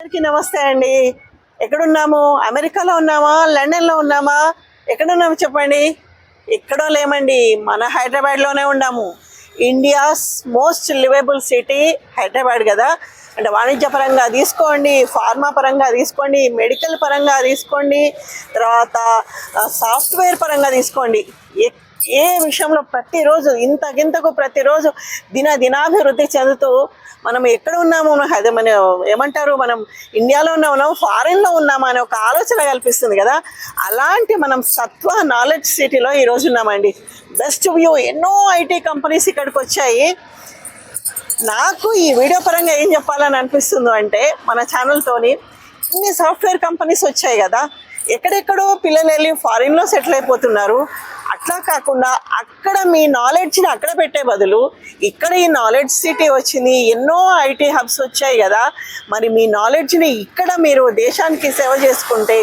అందరికీ నమస్తే అండి. ఎక్కడున్నాము? అమెరికాలో ఉన్నామా, లండన్లో ఉన్నామా, ఎక్కడున్నాము చెప్పండి? ఎక్కడో లేమండి, మన హైదరాబాద్లోనే ఉన్నాము. India's most liveable city Hyderabad కదా. అంటే వాణిజ్య పరంగా తీసుకోండి, ఫార్మా పరంగా తీసుకోండి, మెడికల్ పరంగా తీసుకోండి, తర్వాత సాఫ్ట్వేర్ పరంగా తీసుకోండి. ఏ విషయంలో ప్రతిరోజు ఇంతకింతకు ప్రతిరోజు దినాభివృద్ధి చెందుతూ మనం ఎక్కడ ఉన్నాము, మన ఏమంటారు, మనం ఇండియాలో ఉన్నాము ఫారిన్లో ఉన్నామా అనే ఒక ఆలోచన కల్పిస్తుంది కదా. అలాంటి మనం సత్వ నాలెడ్జ్ సిటీలో ఈరోజు ఉన్నామండి. బెస్ట్ వ్యూ, ఎన్నో ఐటీ కంపెనీస్ ఇక్కడికి వచ్చాయి. నాకు ఈ వీడియో పరంగా ఏం చెప్పాలని అనిపిస్తుందో అంటే, మన ఛానల్తోని ఇన్ని సాఫ్ట్వేర్ కంపెనీస్ వచ్చాయి కదా, ఎక్కడెక్కడో పిల్లలు వెళ్ళి ఫారిన్లో సెటిల్ అయిపోతున్నారు. అట్లా కాకుండా అక్కడ మీ నాలెడ్జ్ని అక్కడ పెట్టే బదులు ఇక్కడ ఈ నాలెడ్జ్ సిటీ వచ్చింది, ఎన్నో ఐటీ హబ్స్ వచ్చాయి కదా. మరి మీ నాలెడ్జ్ని ఇక్కడ మీరు దేశానికి సేవ చేసుకుంటే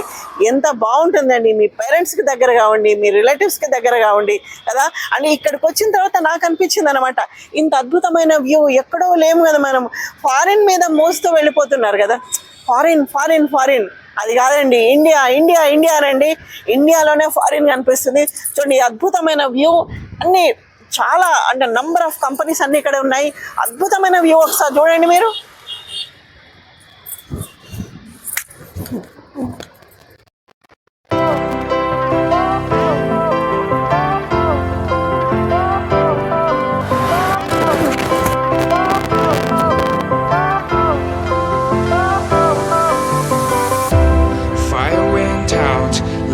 ఎంత బాగుంటుందండి. మీ పేరెంట్స్కి దగ్గర కావండి, మీ రిలేటివ్స్కి దగ్గర కావండి కదా. అని ఇక్కడికి వచ్చిన తర్వాత నాకు అనిపించింది అనమాట, ఇంత అద్భుతమైన వ్యూ ఎక్కడో లేము కదా. మనం ఫారిన్ మీద మోస్తూ వెళ్ళిపోతున్నారు కదా. ఫారిన్ ఫారిన్ ఫారిన్ అది కాదండి, ఇండియా ఇండియా ఇండియా అనండి. ఇండియాలోనే ఫారిన్ కనిపిస్తుంది. చూడండి అద్భుతమైన వ్యూ, అన్నీ చాలా అంటే నంబర్ ఆఫ్ కంపెనీస్ అన్నీ ఇక్కడ ఉన్నాయి. అద్భుతమైన వ్యూ ఒకసారి చూడండి మీరు.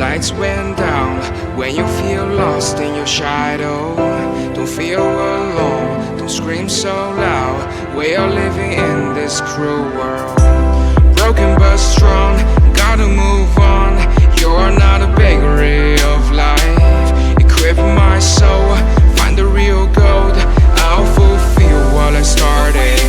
Lights went down when you feel lost in your shadow. Don't feel alone, don't scream so loud. We are living in this cruel world. Broken but strong, gotta move on. You're not a bakery of life. Equip my soul, find the real gold. I'll fulfill what I started.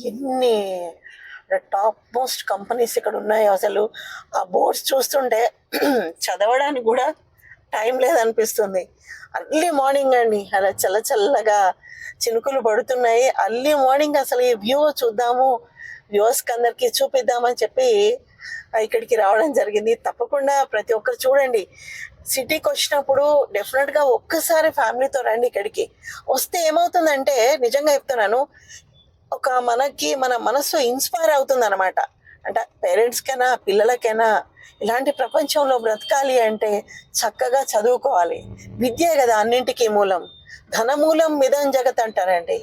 ఎన్ని top most companies ఇక్కడ ఉన్నాయో అసలు ఆ boards చూస్తుంటే చదవడానికి కూడా time లేదనిపిస్తుంది. Early morning అండి, అలా చల్లగా చినుకులు పడుతున్నాయి. అర్లీ మార్నింగ్ అసలు ఈ వ్యూ చూద్దాము, వ్యూవర్స్కి అందరికీ చూపిద్దామని చెప్పి ఇక్కడికి రావడం జరిగింది. తప్పకుండా ప్రతి ఒక్కరు చూడండి. సిటీకి వచ్చినప్పుడు డెఫినెట్గా ఒక్కసారి ఫ్యామిలీతో రండి. ఇక్కడికి వస్తే ఏమవుతుందంటే నిజంగా చెప్తున్నాను, మన మనసు ఇన్స్పైర్ అవుతుంది అనమాట. అంటే పేరెంట్స్కైనా పిల్లలకైనా ఇలాంటి ప్రపంచంలో బ్రతకాలి అంటే చక్కగా చదువుకోవాలి. విద్యే కదా అన్నింటికీ మూలం. ధనమూలం మిదం జగత్ అంటారండి.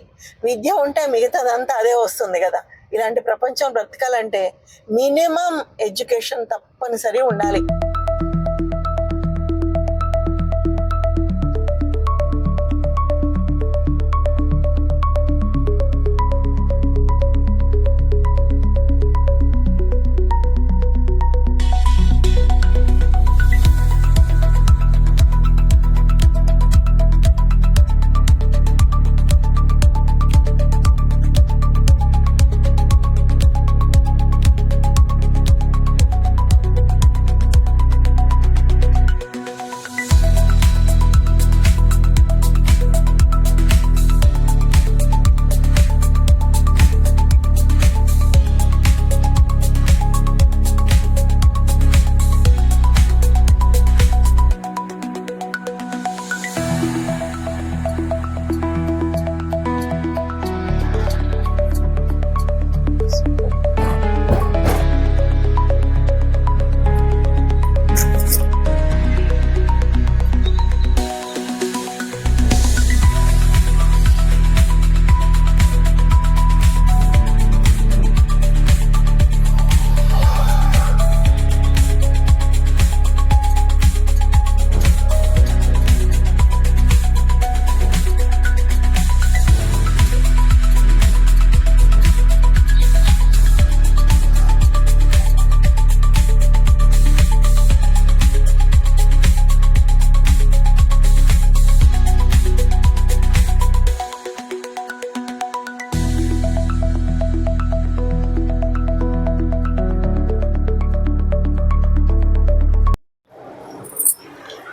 విద్య ఉంటే మిగతాదంతా అదే వస్తుంది కదా. ఇలాంటి ప్రపంచం బ్రతకాలంటే మినిమం ఎడ్యుకేషన్ తప్పనిసరి ఉండాలి.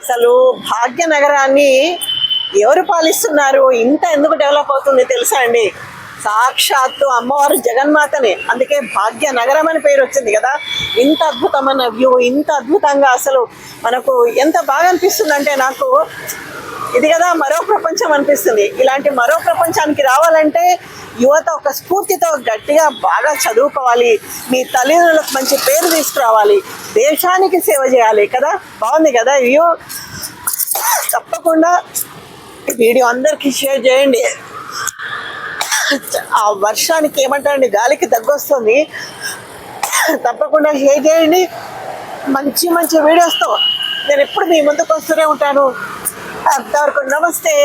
అసలు భాగ్యనగరాన్ని ఎవరు పాలిస్తున్నారు? ఇంత ఎందుకు డెవలప్ అవుతుంది తెలుసా అండి? సాక్షాత్తు అమ్మవారు జగన్మాతనే. అందుకే భాగ్యనగరం అని పేరు వచ్చింది కదా. ఇంత అద్భుతమైన వ్యూ, ఇంత అద్భుతంగా అసలు మనకు ఎంత బాగా అనిపిస్తుంది అంటే నాకు ఇది కదా మరో ప్రపంచం అనిపిస్తుంది. ఇలాంటి మరో ప్రపంచానికి రావాలంటే యువత ఒక స్ఫూర్తితో గట్టిగా బాగా చదువుకోవాలి, మీ తల్లిదండ్రులకు మంచి పేరు తీసుకురావాలి, దేశానికి సేవ చేయాలి కదా. బాగుంది కదా వ్యూ. తప్పకుండా వీడియో అందరికీ షేర్ చేయండి. ఆ వర్షానికి ఏమంటారండి, గాలికి దగ్గొస్తుంది. తప్పకుండా షేర్ చేయండి. మంచి మంచి వీడియోస్తో నేను ఎప్పుడు మీ ముందుకు వస్తూనే ఉంటాను. అంతవరకు నమస్తే.